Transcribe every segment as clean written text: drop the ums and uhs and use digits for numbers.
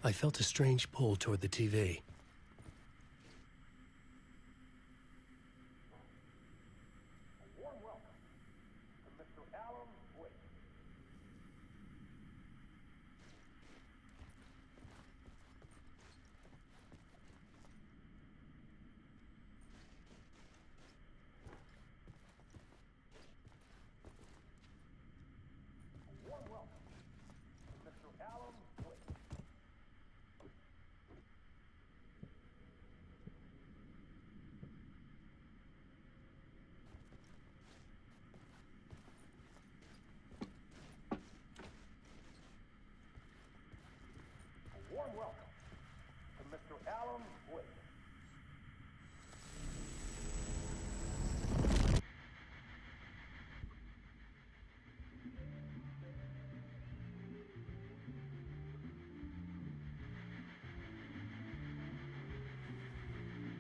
I felt a strange pull toward the TV. A warm welcome to Mr. Alan Wake. A warm welcome to Mr. Alan Wake. A warm welcome to Mr. Alan Wake.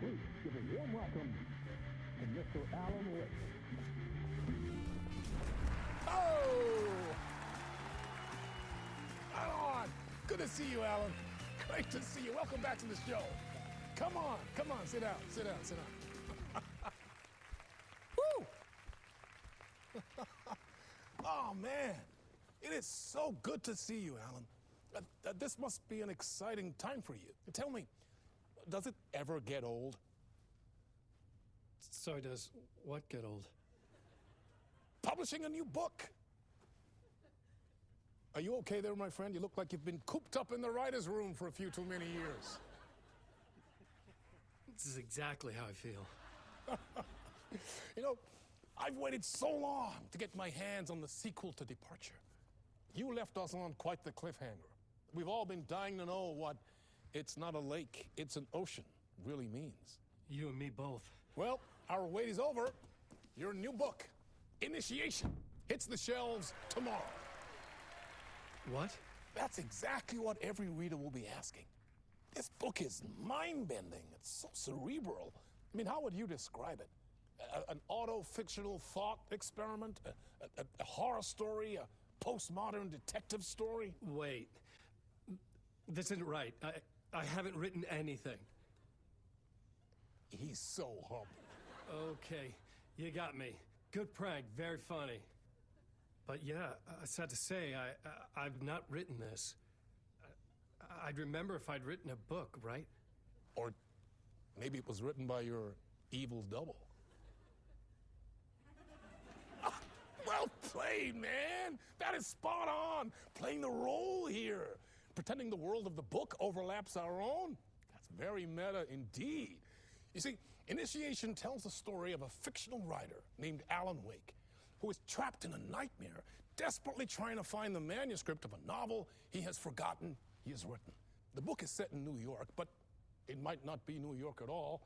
Please give a warm welcome to Mr. Alan Wake. Oh! Alan! Good to see you, Alan. Great to see you. Welcome back to the show. Come on, sit down, sit down, sit down. Woo! Oh, man. It is so good to see you, Alan. This must be an exciting time for you. Tell me, does it ever get old? Sorry, does what get old? Publishing a new book. Are you okay there, my friend? You look like you've been cooped up in the writer's room for a few too many years. This is exactly how I feel. You know, I've waited so long to get my hands on the sequel to Departure. You left us on quite the cliffhanger. We've all been dying to know what "it's not a lake, it's an ocean" really means. You and me both. Well, our wait is over. Your new book, Initiation, hits the shelves tomorrow. What? That's exactly what every reader will be asking. This book is mind-bending. It's so cerebral. I mean, how would you describe it? An auto-fictional thought experiment? A horror story? A postmodern detective story? Wait. This isn't right. I haven't written anything. He's so humble. Okay, you got me. Good prank, very funny. But yeah, sad to say, I've not written this. I'd remember if I'd written a book, right? Or maybe it was written by your evil double. Well played, man. That is spot on. Playing the role here. Pretending the world of the book overlaps our own. That's very meta indeed. You see, Initiation tells the story of a fictional writer named Alan Wake, who is trapped in a nightmare, desperately trying to find the manuscript of a novel he has forgotten he has written. The book is set in New York, but it might not be New York at all.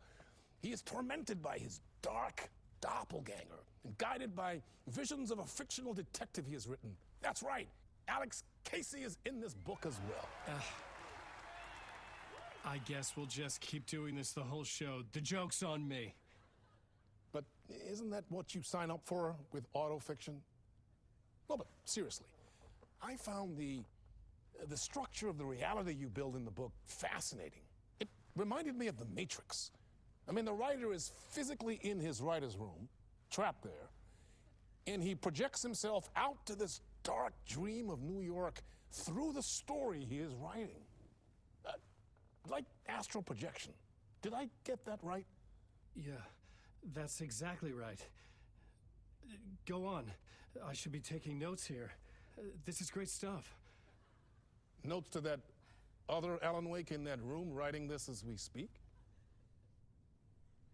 He is tormented by his dark doppelganger and guided by visions of a fictional detective he has written. That's right, Alex Casey is in this book as well. I guess we'll just keep doing this the whole show. The joke's on me. But isn't that what you sign up for with autofiction? No, but seriously, I found the structure of the reality you build in the book fascinating. It reminded me of The Matrix. I mean, the writer is physically in his writer's room, trapped there, and he projects himself out to this dark dream of New York through the story he is writing. Like astral projection. Did I get that right? Yeah, that's exactly right. Go on. I should be taking notes here. This is great stuff. Notes to that other Alan Wake in that room writing this as we speak?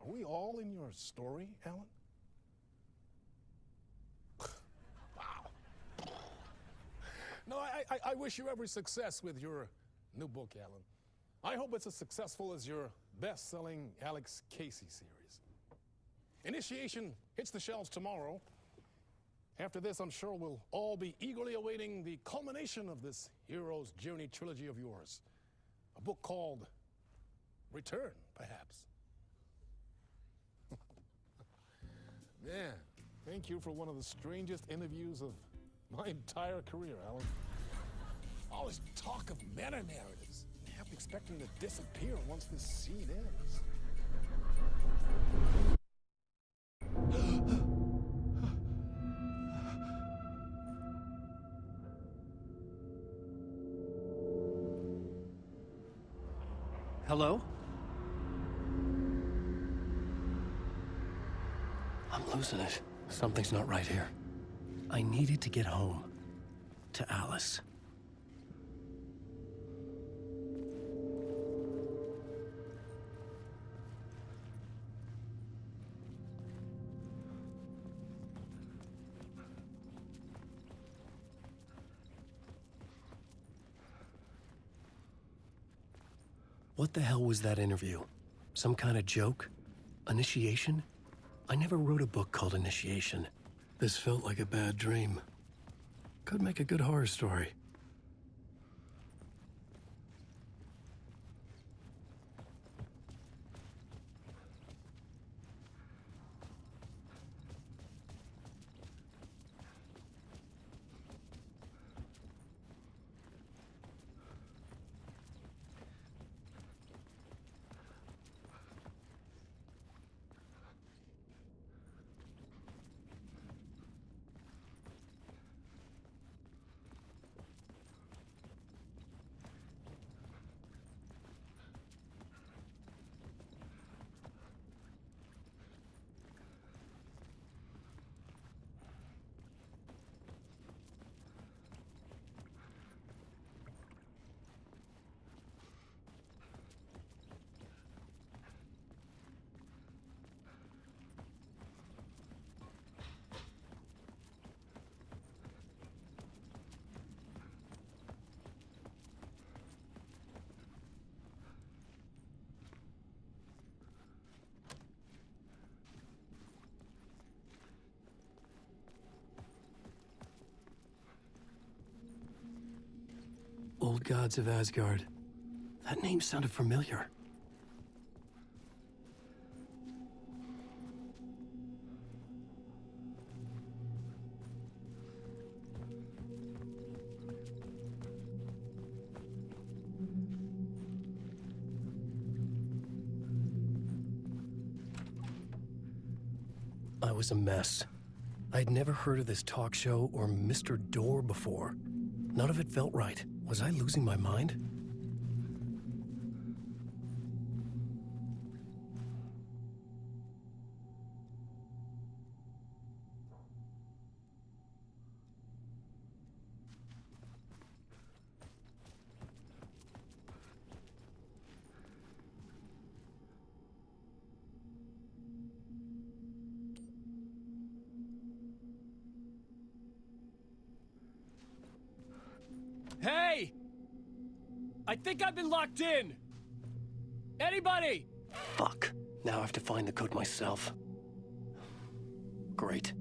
Are we all in your story, Alan? Wow. No, I wish you every success with your new book, Alan. I hope it's as successful as your best-selling Alex Casey series. Initiation hits the shelves tomorrow. After this, I'm sure we'll all be eagerly awaiting the culmination of this hero's journey trilogy of yours. A book called Return, perhaps. Man, thank you for one of the strangest interviews of my entire career, Alan. All this talk of meta-narratives, expect him to disappear once this scene ends. Hello? I'm losing it. Something's not right here. I needed to get home. To Alice. What the hell was that interview? Some kind of joke? Initiation? I never wrote a book called Initiation. This felt like a bad dream. Could make a good horror story. Old Gods of Asgard. That name sounded familiar. I was a mess. I'd never heard of this talk show or Mr. Door before. None of it felt right. Was I losing my mind? Hey! I think I've been locked in! Anybody? Fuck. Now I have to find the code myself. Great.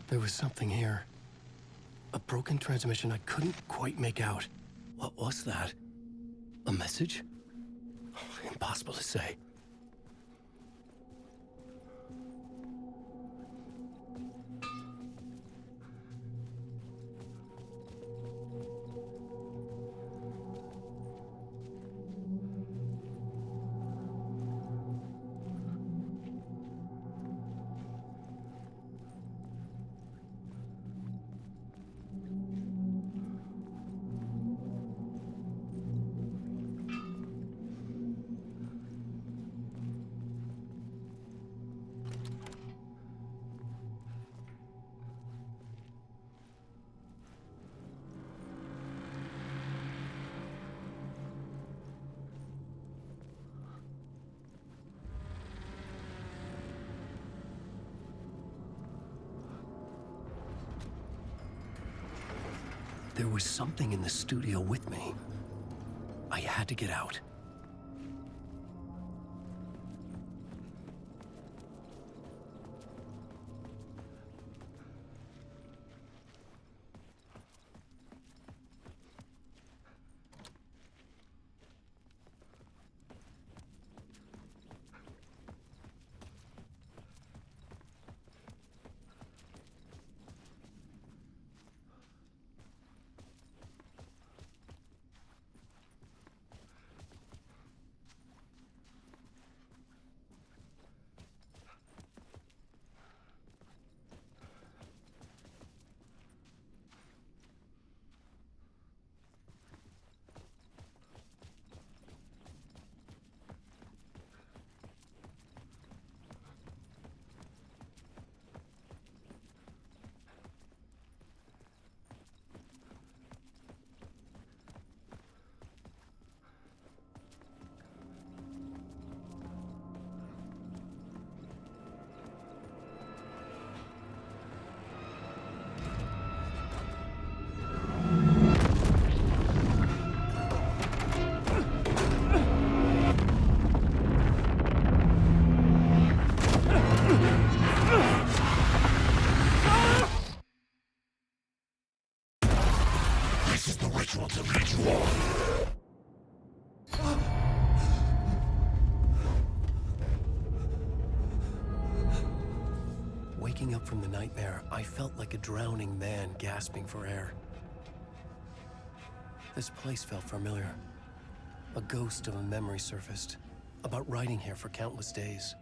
There was something here. A broken transmission I couldn't quite make out. What was that? A message? Impossible to say. There was something in the studio with me. I had to get out. Waking up from the nightmare, I felt like a drowning man gasping for air. This place felt familiar. A ghost of a memory surfaced, about riding here for countless days.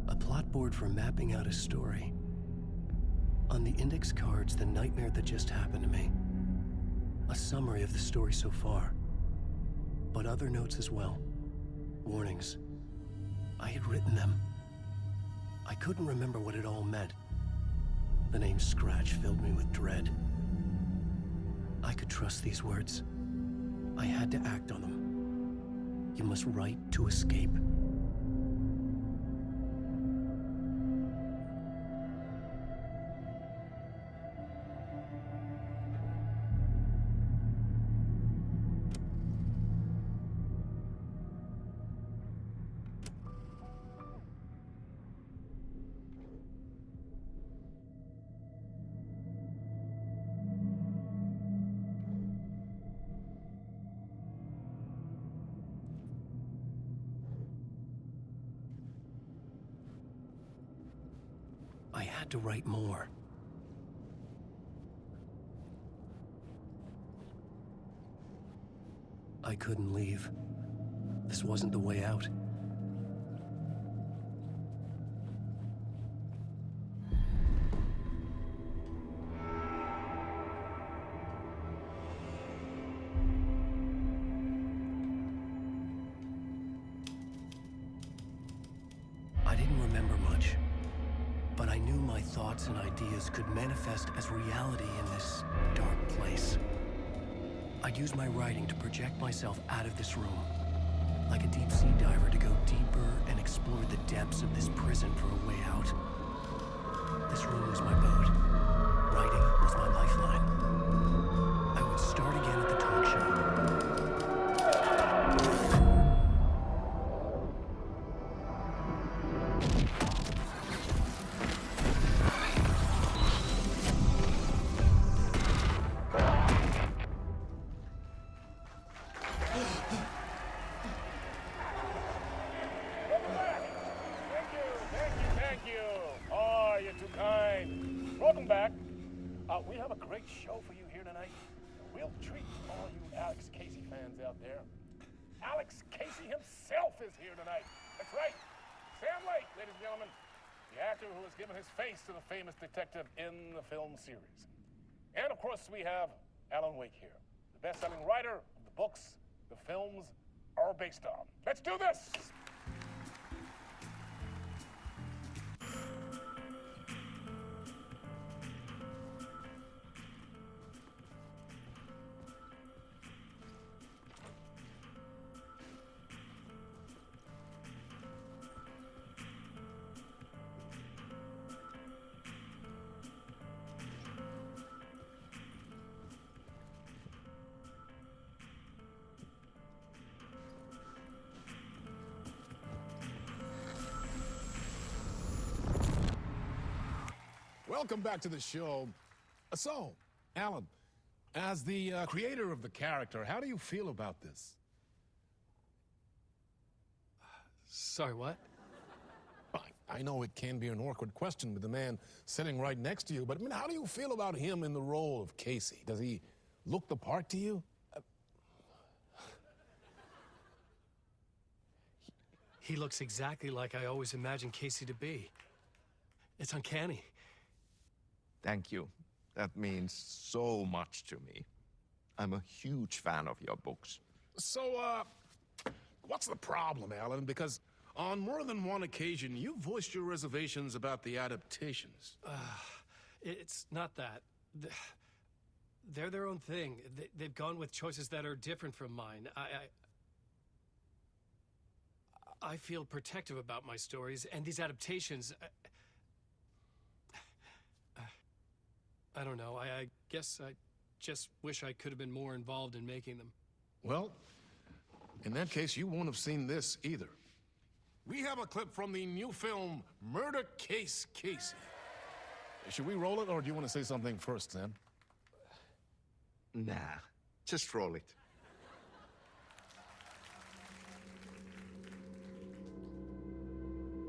A plot board for mapping out a story. On the index cards, the nightmare that just happened to me. A summary of the story so far. But other notes as well. Warnings. I had written them. I couldn't remember what it all meant. The name Scratch filled me with dread. I could trust these words. I had to act on them. You must write to escape. I had to write more. I couldn't leave. This wasn't the way out. I didn't remember much. But I knew my thoughts and ideas could manifest as reality in this dark place. I'd use my writing to project myself out of this room, like a deep-sea diver to go deeper and explore the depths of this prison for a way out. This room was my boat. Writing was my lifeline. I would start again at the talk show. Thank you. Oh, you're too kind. Welcome back. We have a great show for you here tonight. We'll treat all you Alex Casey fans out there. Alex Casey himself is here tonight. That's right. Sam Lake, ladies and gentlemen, the actor who has given his face to the famous detective in the film series. And of course, we have Alan Wake here, the best-selling writer of the books the films are based on. Let's do this! Welcome back to the show. So, Alan, as the creator of the character, how do you feel about this? Sorry, what? I know it can be an awkward question with the man sitting right next to you, but I mean, how do you feel about him in the role of Casey? Does he look the part to you? He looks exactly like I always imagined Casey to be. It's uncanny. Thank you. That means so much to me. I'm a huge fan of your books. So, what's the problem, Alan? Because on more than one occasion, you voiced your reservations about the adaptations. It's not that. They're their own thing. They've gone with choices that are different from mine. I feel protective about my stories, and these adaptations... I don't know. I guess I just wish I could have been more involved in making them. Well, in that case, you won't have seen this either. We have a clip from the new film, Murder Case Casey. Should we roll it, or do you want to say something first, Sam? Nah, just roll it.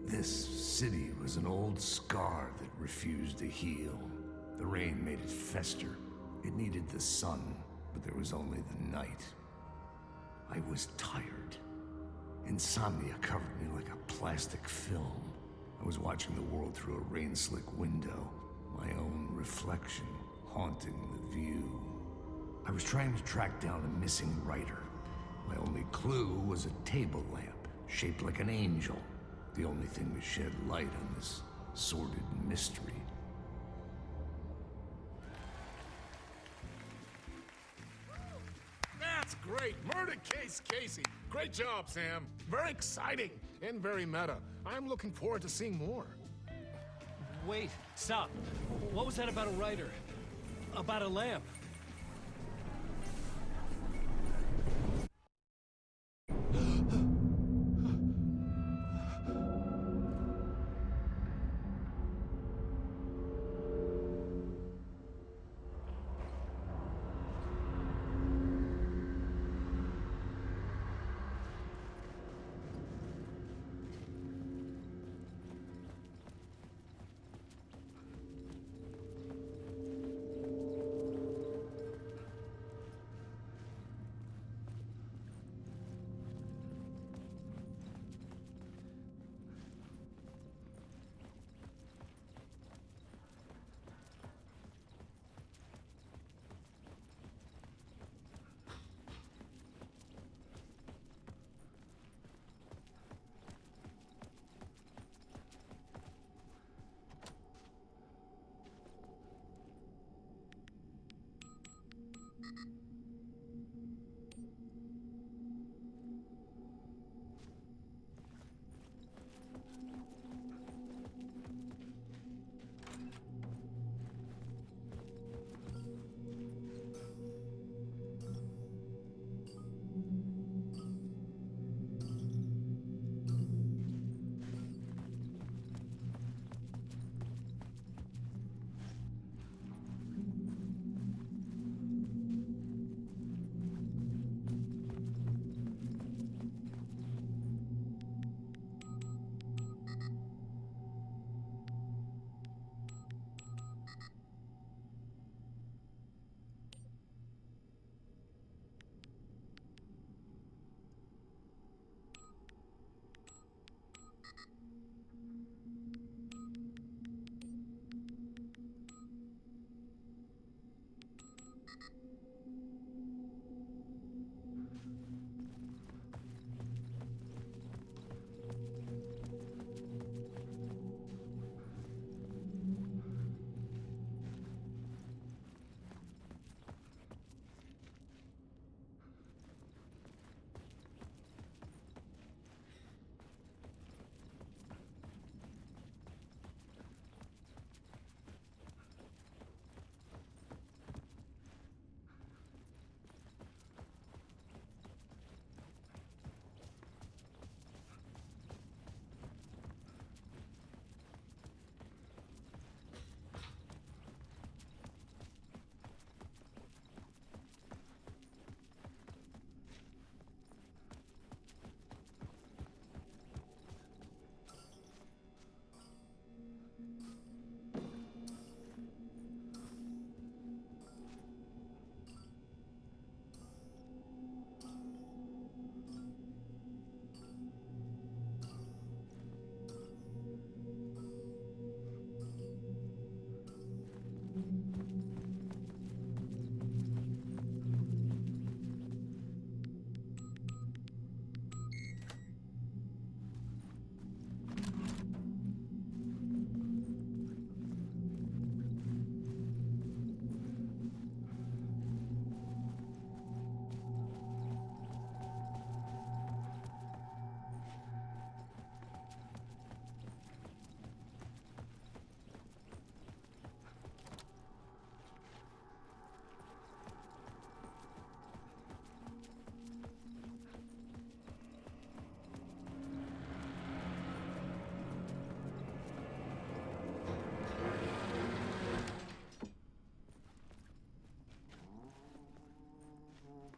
This city was an old scar that refused to heal. The rain made it fester. It needed the sun, but there was only the night. I was tired. Insomnia covered me like a plastic film. I was watching the world through a rain-slick window, my own reflection haunting the view. I was trying to track down a missing writer. My only clue was a table lamp, shaped like an angel. The only thing to shed light on this sordid mystery. That's great. Murder Case Casey. Great job, Sam. Very exciting and very meta. I'm looking forward to seeing more. Wait, stop. What was that about a writer? About a lamp?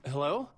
Hello?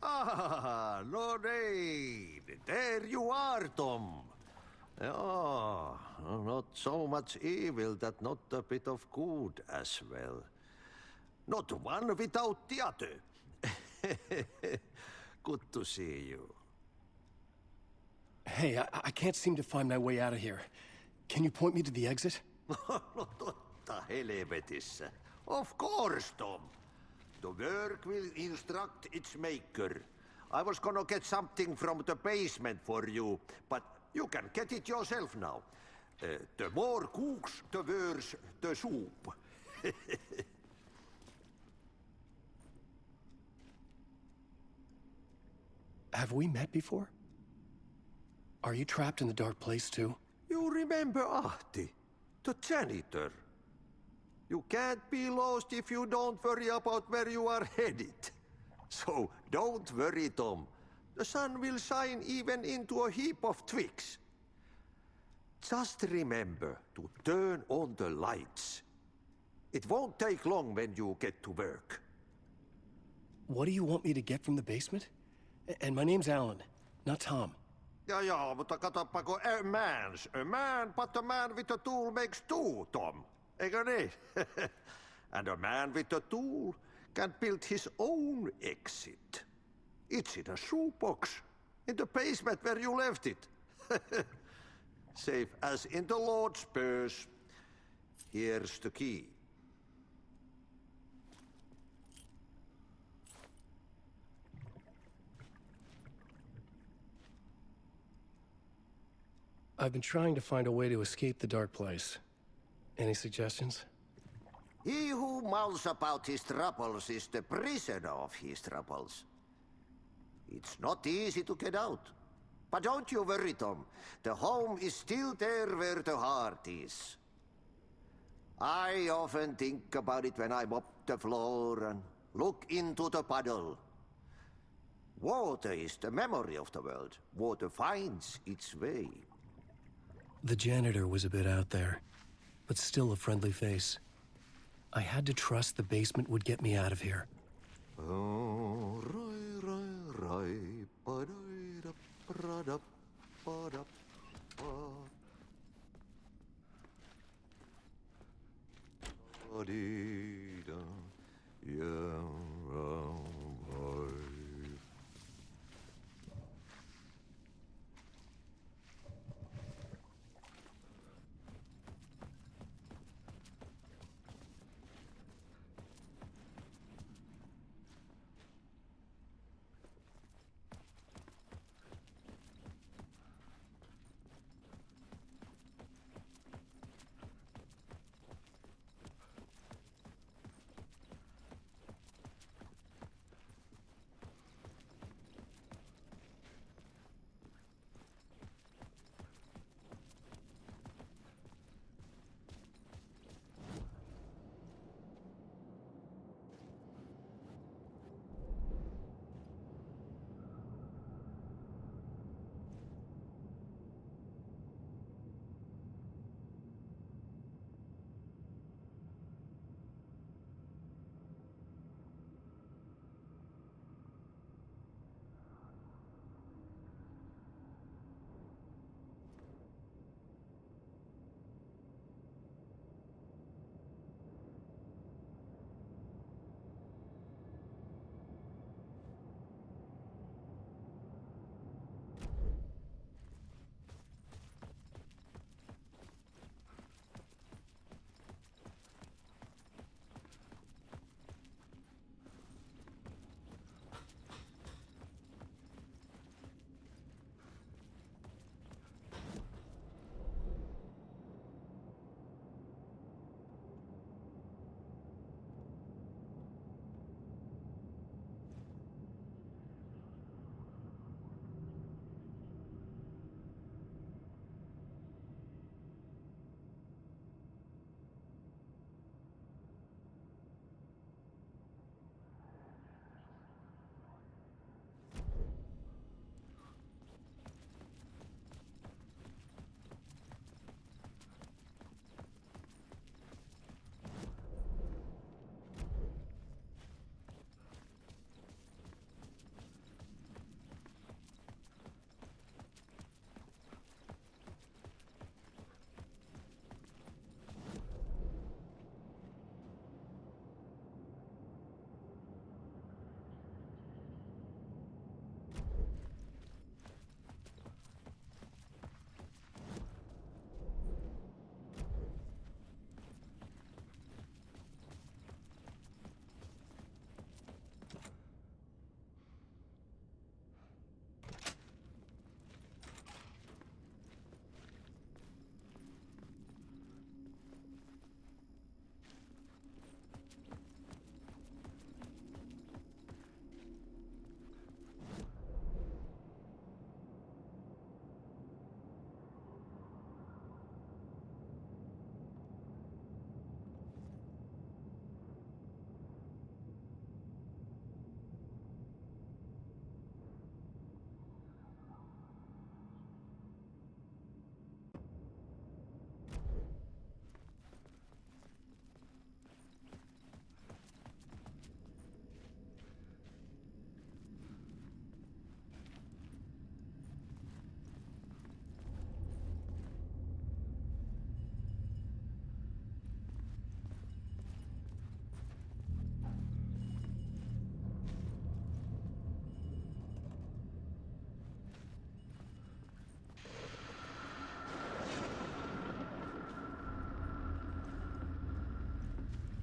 Ah, Lorraine! There you are, Tom. Oh, not so much evil that not a bit of good as well. Not one without the other. Good to see you. Hey, I can't seem to find my way out of here. Can you point me to the exit? Totta helvetissä. Of course, Tom. The work will instruct its maker. I was gonna get something from the basement for you, but you can get it yourself now. The more cooks, the worse the soup. Have we met before? Are you trapped in the dark place too? You remember Ahti, the janitor. You can't be lost if you don't worry about where you are headed. So don't worry, Tom. The sun will shine even into a heap of twigs. Just remember to turn on the lights. It won't take long when you get to work. What do you want me to get from the basement? And my name's Alan, not Tom. Ja, mutta katsoppa, a man, but a man with a tool makes two, Tom. Eikö niin? And a man with a tool can build his own exit. It's in a shoebox, in the basement where you left it. Safe as in the Lord's purse. Here's the key. I've been trying to find a way to escape the dark place. Any suggestions? He who mouths about his troubles is the prisoner of his troubles. It's not easy to get out. But don't you worry, Tom. The home is still there where the heart is. I often think about it when I mop the floor and look into the puddle. Water is the memory of the world. Water finds its way. The janitor was a bit out there, but still a friendly face. I had to trust the basement would get me out of here. Oh, Da-dee-da, yeah, boy.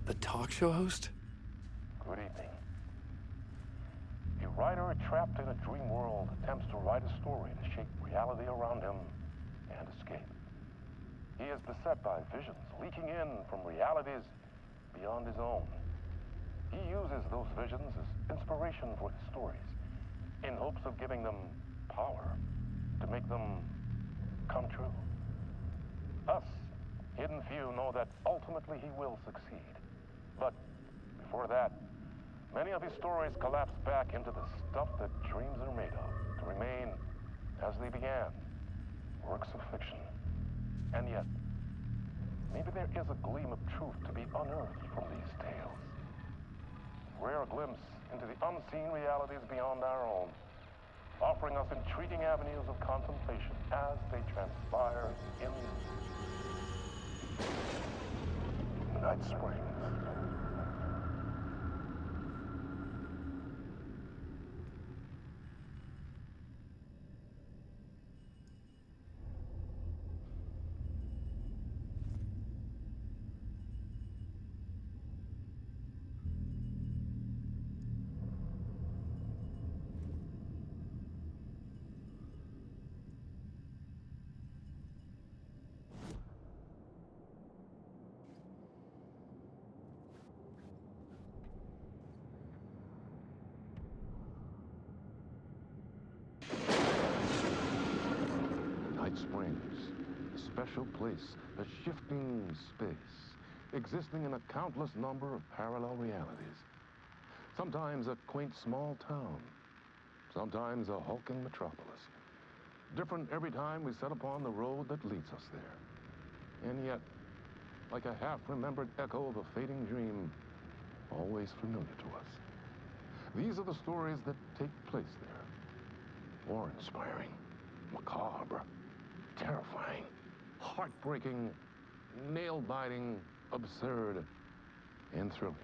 The talk show host? Good evening. A writer trapped in a dream world attempts to write a story to shape reality around him and escape. He is beset by visions leaking in from realities beyond his own. He uses those visions as inspiration for his stories, in hopes of giving them power to make them come true. Us, hidden few, know that ultimately he will succeed. But before that, many of his stories collapse back into the stuff that dreams are made of, to remain as they began, works of fiction. And yet, maybe there is a gleam of truth to be unearthed from these tales. A rare glimpse into the unseen realities beyond our own, offering us intriguing avenues of contemplation as they transpire in Night Springs. Night Springs, a special place, a shifting space, existing in a countless number of parallel realities. Sometimes a quaint small town, sometimes a hulking metropolis. Different every time we set upon the road that leads us there. And yet, like a half-remembered echo of a fading dream, always familiar to us. These are the stories that take place there. Awe-inspiring, macabre, terrifying, heartbreaking, nail-biting, absurd, and thrilling.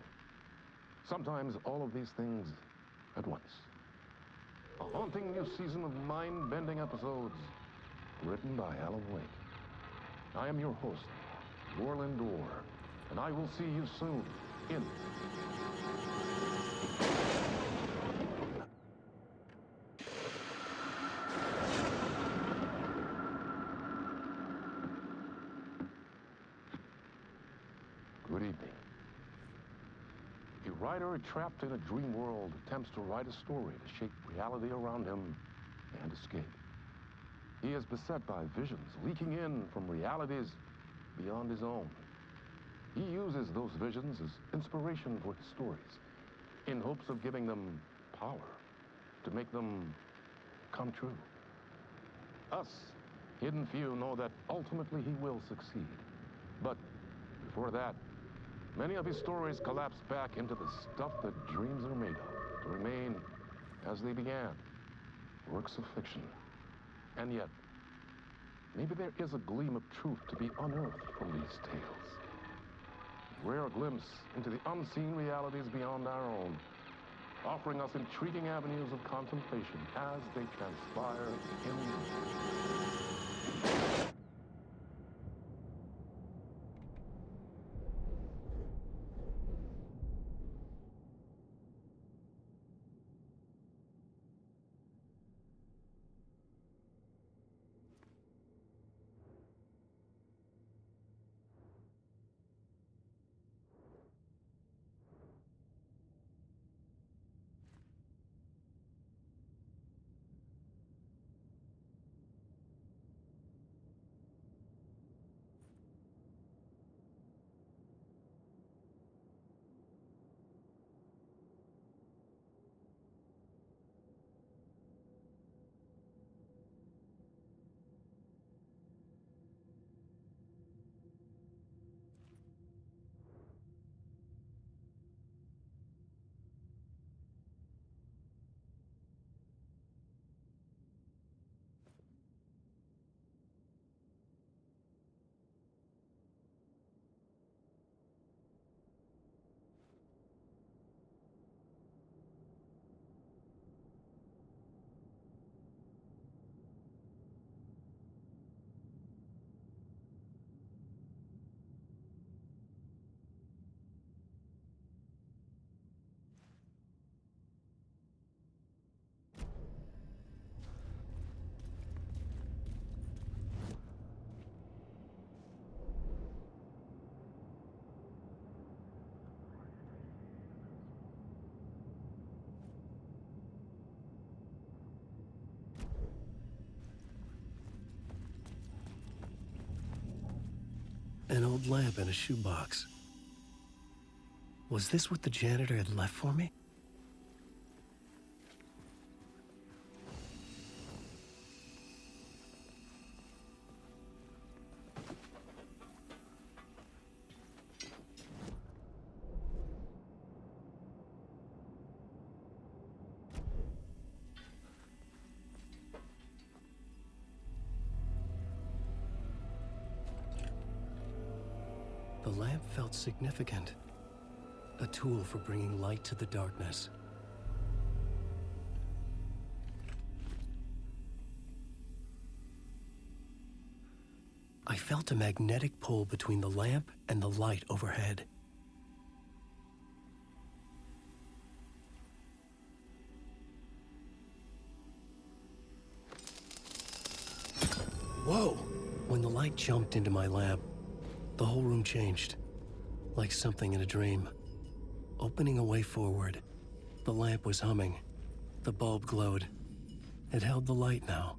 Sometimes all of these things at once. A haunting new season of mind-bending episodes written by Alan Wake. I am your host, Warland Orr, and I will see you soon in... Good evening. A writer trapped in a dream world attempts to write a story to shape reality around him and escape. He is beset by visions leaking in from realities beyond his own. He uses those visions as inspiration for his stories, in hopes of giving them power, to make them come true. Us, hidden few, know that ultimately he will succeed. But before that, many of his stories collapse back into the stuff that dreams are made of, to remain as they began, works of fiction. And yet, maybe there is a gleam of truth to be unearthed from these tales. A rare glimpse into the unseen realities beyond our own, offering us intriguing avenues of contemplation as they transpire in... An old lamp in a shoebox. Was this what the janitor had left for me? The lamp felt significant. A tool for bringing light to the darkness. I felt a magnetic pull between the lamp and the light overhead. Whoa! When the light jumped into my lamp, the whole room changed, like something in a dream. Opening a way forward, the lamp was humming. The bulb glowed. It held the light now.